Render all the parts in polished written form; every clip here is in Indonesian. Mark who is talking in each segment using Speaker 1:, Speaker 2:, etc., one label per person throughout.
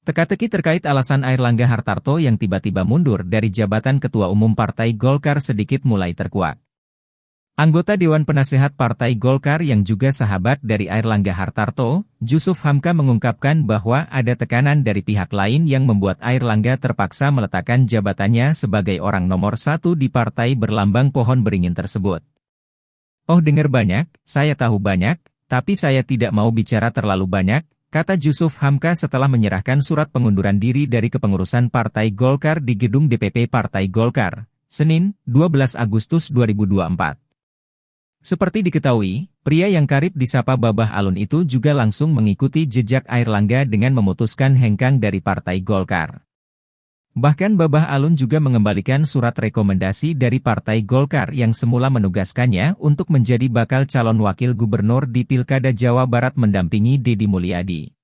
Speaker 1: Teka-teki terkait alasan Airlangga Hartarto yang tiba-tiba mundur dari jabatan Ketua Umum Partai Golkar sedikit mulai terkuak. Anggota Dewan Penasehat Partai Golkar yang juga sahabat dari Airlangga Hartarto, Jusuf Hamka mengungkapkan bahwa ada tekanan dari pihak lain yang membuat Airlangga terpaksa meletakkan jabatannya sebagai orang nomor 1 di partai berlambang pohon beringin tersebut. "Oh, dengar banyak, saya tahu banyak, tapi saya tidak mau bicara terlalu banyak," kata Jusuf Hamka setelah menyerahkan surat pengunduran diri dari kepengurusan Partai Golkar di gedung DPP Partai Golkar, Senin, 12 Agustus 2024. Seperti diketahui, pria yang karib disapa Babah Alun itu juga langsung mengikuti jejak Airlangga dengan memutuskan hengkang dari Partai Golkar. Bahkan Babah Alun juga mengembalikan surat rekomendasi dari Partai Golkar yang semula menugaskannya untuk menjadi bakal calon wakil gubernur di Pilkada Jawa Barat mendampingi Deddy Mulyadi.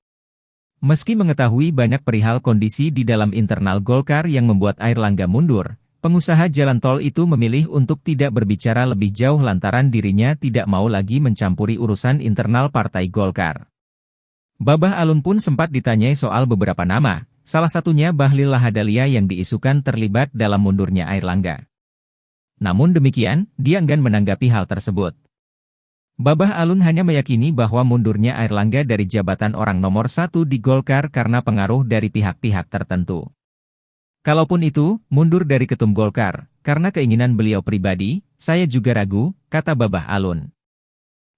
Speaker 1: Meski mengetahui banyak perihal kondisi di dalam internal Golkar yang membuat Airlangga mundur, pengusaha jalan tol itu memilih untuk tidak berbicara lebih jauh lantaran dirinya tidak mau lagi mencampuri urusan internal Partai Golkar. Babah Alun pun sempat ditanyai soal beberapa nama, salah satunya Bahlil Lahadalia yang diisukan terlibat dalam mundurnya Airlangga. Namun demikian, dia enggan menanggapi hal tersebut. Babah Alun hanya meyakini bahwa mundurnya Airlangga dari jabatan orang nomor 1 di Golkar karena pengaruh dari pihak-pihak tertentu. Kalaupun itu, mundur dari ketum Golkar, karena keinginan beliau pribadi, saya juga ragu, kata Babah Alun.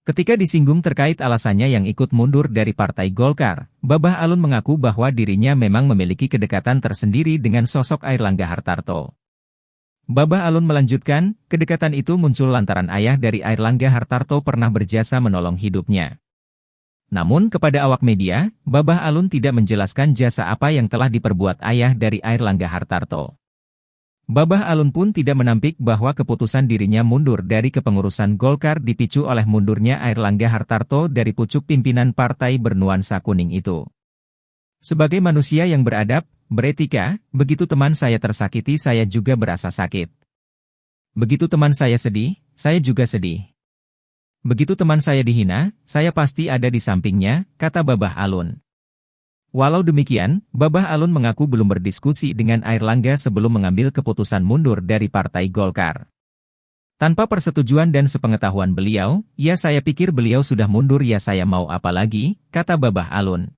Speaker 1: Ketika disinggung terkait alasannya yang ikut mundur dari Partai Golkar, Babah Alun mengaku bahwa dirinya memang memiliki kedekatan tersendiri dengan sosok Airlangga Hartarto. Babah Alun melanjutkan, kedekatan itu muncul lantaran ayah dari Airlangga Hartarto pernah berjasa menolong hidupnya. Namun kepada awak media, Babah Alun tidak menjelaskan jasa apa yang telah diperbuat ayah dari Airlangga Hartarto. Babah Alun pun tidak menampik bahwa keputusan dirinya mundur dari kepengurusan Golkar dipicu oleh mundurnya Airlangga Hartarto dari pucuk pimpinan partai bernuansa kuning itu. Sebagai manusia yang beradab, beretika, begitu teman saya tersakiti saya juga berasa sakit. Begitu teman saya sedih, saya juga sedih. Begitu teman saya dihina, saya pasti ada di sampingnya, kata Babah Alun. Walau demikian, Babah Alun mengaku belum berdiskusi dengan Airlangga sebelum mengambil keputusan mundur dari Partai Golkar. Tanpa persetujuan dan sepengetahuan beliau, ya saya pikir beliau sudah mundur ya saya mau apa lagi, kata Babah Alun.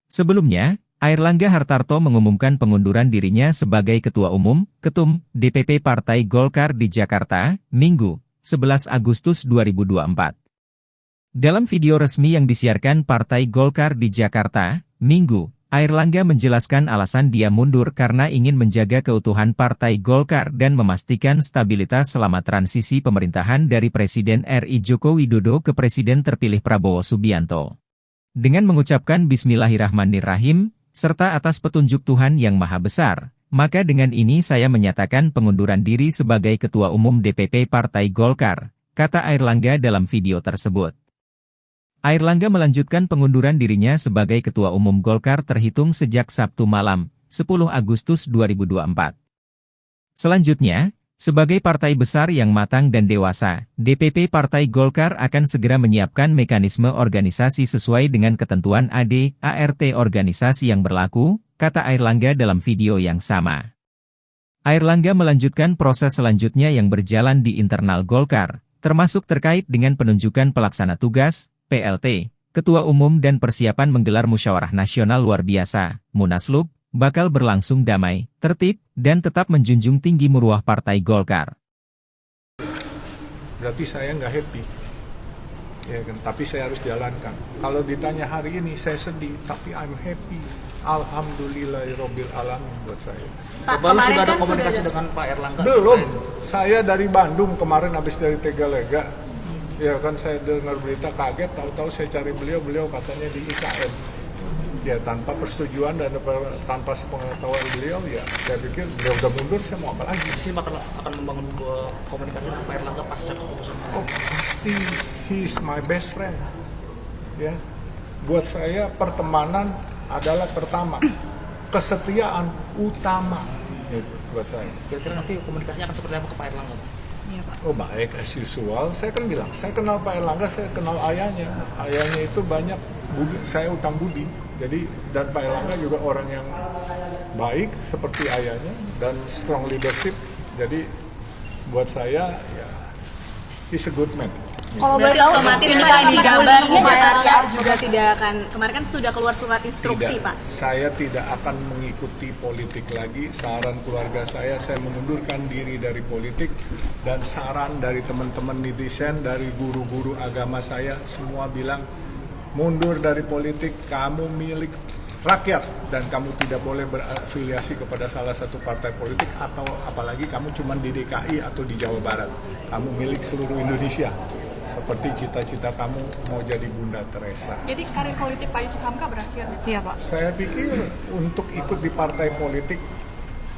Speaker 1: Sebelumnya, Airlangga Hartarto mengumumkan pengunduran dirinya sebagai Ketua Umum, Ketum, DPP Partai Golkar di Jakarta, Minggu, 11 Agustus 2024. Dalam video resmi yang disiarkan Partai Golkar di Jakarta, Minggu, Airlangga menjelaskan alasan dia mundur karena ingin menjaga keutuhan Partai Golkar dan memastikan stabilitas selama transisi pemerintahan dari Presiden RI Joko Widodo ke Presiden terpilih Prabowo Subianto. Dengan mengucapkan Bismillahirrahmanirrahim, serta atas petunjuk Tuhan yang Maha Besar, maka dengan ini saya menyatakan pengunduran diri sebagai Ketua Umum DPP Partai Golkar, kata Airlangga dalam video tersebut. Airlangga melanjutkan pengunduran dirinya sebagai Ketua Umum Golkar terhitung sejak Sabtu malam, 10 Agustus 2024. Selanjutnya, sebagai partai besar yang matang dan dewasa, DPP Partai Golkar akan segera menyiapkan mekanisme organisasi sesuai dengan ketentuan AD/ART organisasi yang berlaku, kata Airlangga dalam video yang sama. Airlangga melanjutkan proses selanjutnya yang berjalan di internal Golkar, termasuk terkait dengan penunjukan pelaksana tugas, PLT, Ketua Umum dan persiapan menggelar musyawarah nasional luar biasa, Munaslup, bakal berlangsung damai, tertib, dan tetap menjunjung tinggi marwah Partai Golkar.
Speaker 2: Berarti saya nggak happy, ya kan? Tapi saya harus jalankan. Kalau ditanya hari ini saya sedih, tapi I'm happy. Alhamdulillahirobbil alamin buat saya.
Speaker 3: Pak, kemarin sudah ada komunikasi dengan Pak Airlangga?
Speaker 2: Belum. Saya dari Bandung kemarin habis dari Tegalega. Ya kan saya dengar berita kaget, tahu-tahu saya cari beliau katanya di IKN. Ya tanpa persetujuan dan tanpa sepengetahuan beliau, ya saya pikir beliau udah mundur, saya mau apa lagi.
Speaker 3: Sih akan membangun komunikasi dengan Pak Airlangga pasca keputusan.
Speaker 2: Oh pasti, he is my best friend. Ya, buat saya pertemanan adalah pertama, kesetiaan utama. Itu buat saya.
Speaker 3: Kira-kira nanti komunikasinya akan seperti apa ke Pak Airlangga?
Speaker 4: Iya, Pak.
Speaker 2: Oh baik, as usual. Saya kan bilang, saya kenal Pak Airlangga, saya kenal ayahnya. Ayahnya itu banyak budi, saya utang budi. Jadi dan Pak Erlangga juga orang yang baik seperti ayahnya dan strong leadership. Jadi buat saya ya he's a good man.
Speaker 4: Kalau boleh tahu, otomatis Pak di Jabar juga tidak akan, kemarin kan sudah keluar surat instruksi
Speaker 2: Tidak,
Speaker 4: Pak.
Speaker 2: saya tidak akan mengikuti politik lagi. Saran keluarga saya mengundurkan diri dari politik, dan saran dari teman-teman netizen, dari guru-guru agama saya, semua bilang mundur dari politik, kamu milik rakyat dan kamu tidak boleh berafiliasi kepada salah satu partai politik, atau apalagi kamu cuma di DKI atau di Jawa Barat. Kamu milik seluruh Indonesia. Seperti cita-cita kamu mau jadi Bunda Teresa.
Speaker 5: Jadi karir politik Pak Yusuf Hamka berakhir?
Speaker 4: Iya Pak.
Speaker 2: Saya pikir untuk ikut di partai politik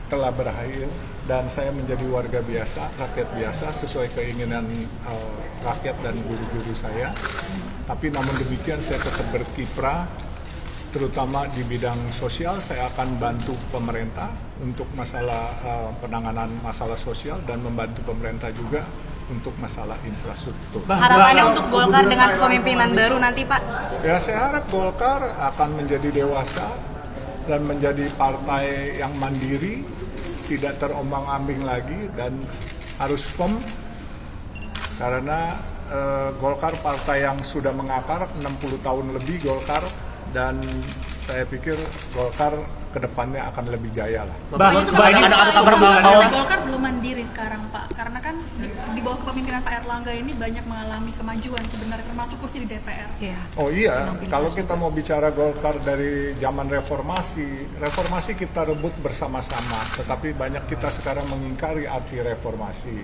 Speaker 2: telah berakhir, dan saya menjadi warga biasa, rakyat biasa sesuai keinginan rakyat dan guru-guru saya. Tapi namun demikian saya tetap berkiprah, terutama di bidang sosial. Saya akan bantu pemerintah untuk masalah penanganan masalah sosial, dan membantu pemerintah juga untuk masalah infrastruktur.
Speaker 4: Harapannya untuk Golkar dengan kepemimpinan baru nanti Pak?
Speaker 2: Ya, saya harap Golkar akan menjadi dewasa dan menjadi partai yang mandiri, tidak terombang-ambing lagi, dan harus firm, karena Golkar partai yang sudah mengakar 60 tahun lebih Golkar, dan saya pikir Golkar kedepannya akan lebih jaya lah.
Speaker 5: Pak Yusuf, ada kabar bahwa Golkar belum mandiri sekarang Pak, karena kan di bawah kepemimpinan Pak Erlangga ini banyak mengalami kemajuan sebenarnya, termasuk kursi di DPR.
Speaker 2: Oh iya, kalau kita mau bicara Golkar dari zaman reformasi kita rebut bersama-sama, tetapi banyak kita sekarang mengingkari arti reformasi.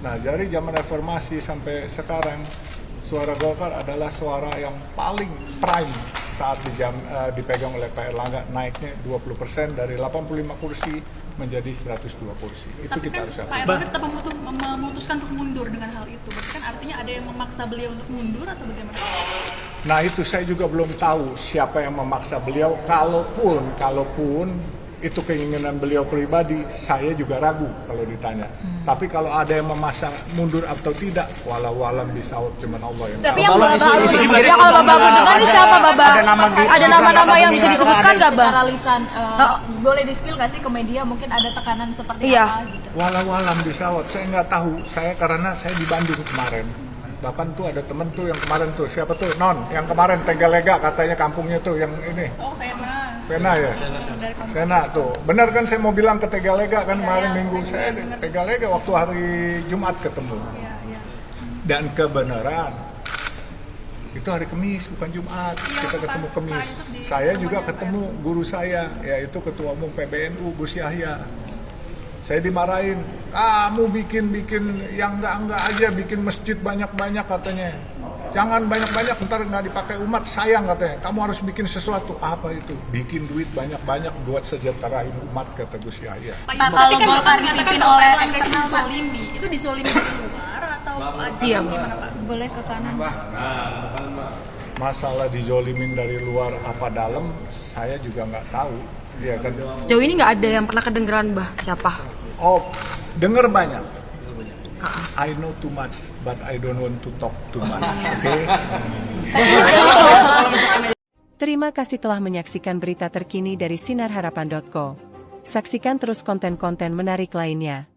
Speaker 2: Nah, dari zaman reformasi sampai sekarang, suara Golkar adalah suara yang paling prime saat dipegang oleh Pak Erlangga, naiknya 20% dari 85 kursi menjadi 102 kursi. Itu
Speaker 5: Tapi
Speaker 2: kita
Speaker 5: kan
Speaker 2: harus
Speaker 5: Pak Erlangga tetap memutuskan untuk mundur dengan hal itu. Berarti kan artinya ada yang memaksa beliau untuk mundur atau bagaimana?
Speaker 2: Nah, itu saya juga belum tahu siapa yang memaksa beliau. Kalaupun itu keinginan beliau pribadi, saya juga ragu kalau ditanya. Tapi kalau ada yang memaksa mundur atau tidak, walau alam bisawab, cuman Allah yang
Speaker 4: Tapi
Speaker 2: tahu.
Speaker 4: yang Bapak tahu, ya kalau Bapak dengar ini siapa Bapak? Ada nama-nama yang bisa disebutkan nggak Bang?
Speaker 6: Secara lisan, boleh di-spill nggak sih ke media, mungkin ada tekanan seperti
Speaker 4: Iya.
Speaker 6: apa gitu?
Speaker 2: Walau alam bisawab, saya nggak tahu. Karena saya di Bandung kemarin. Bahkan tuh ada temen tuh yang kemarin tuh, siapa tuh? Non, yang kemarin Tegalega katanya kampungnya tuh, yang ini.
Speaker 5: Oh,
Speaker 2: Sena ya? Sena tuh. Benar kan saya mau bilang ke Tegalega kan kemarin minggu. Saya di Tegalega waktu hari Jumat ketemu. Dan kebenaran, itu hari Kamis bukan Jumat. Kita ketemu Kamis. Saya juga ketemu guru saya, yaitu Ketua Umum PBNU Gus Yahya. Saya dimarahin, kamu bikin yang enggak aja, bikin masjid banyak-banyak katanya. Jangan banyak-banyak, ntar nggak dipakai umat, sayang katanya. Kamu harus bikin sesuatu. Apa itu? Bikin duit banyak-banyak buat sejahterain umat, kata Gus Yahya.
Speaker 5: Pak, kalau Golkar dipimpin oleh eksternal zolimi, itu dizolimi di luar atau
Speaker 4: Iya,
Speaker 5: gimana Pak?
Speaker 6: Boleh ke kanan.
Speaker 2: Masalah dizolimin dari luar apa dalam, saya juga nggak tahu. Ya kan?
Speaker 4: Sejauh ini nggak ada yang pernah kedengeran Bah, siapa?
Speaker 2: Oh, denger banyak. I know too much, but I don't want to talk too much. Okay?
Speaker 7: Terima kasih telah menyaksikan berita terkini dari sinarharapan.co. Saksikan terus konten-konten menarik lainnya.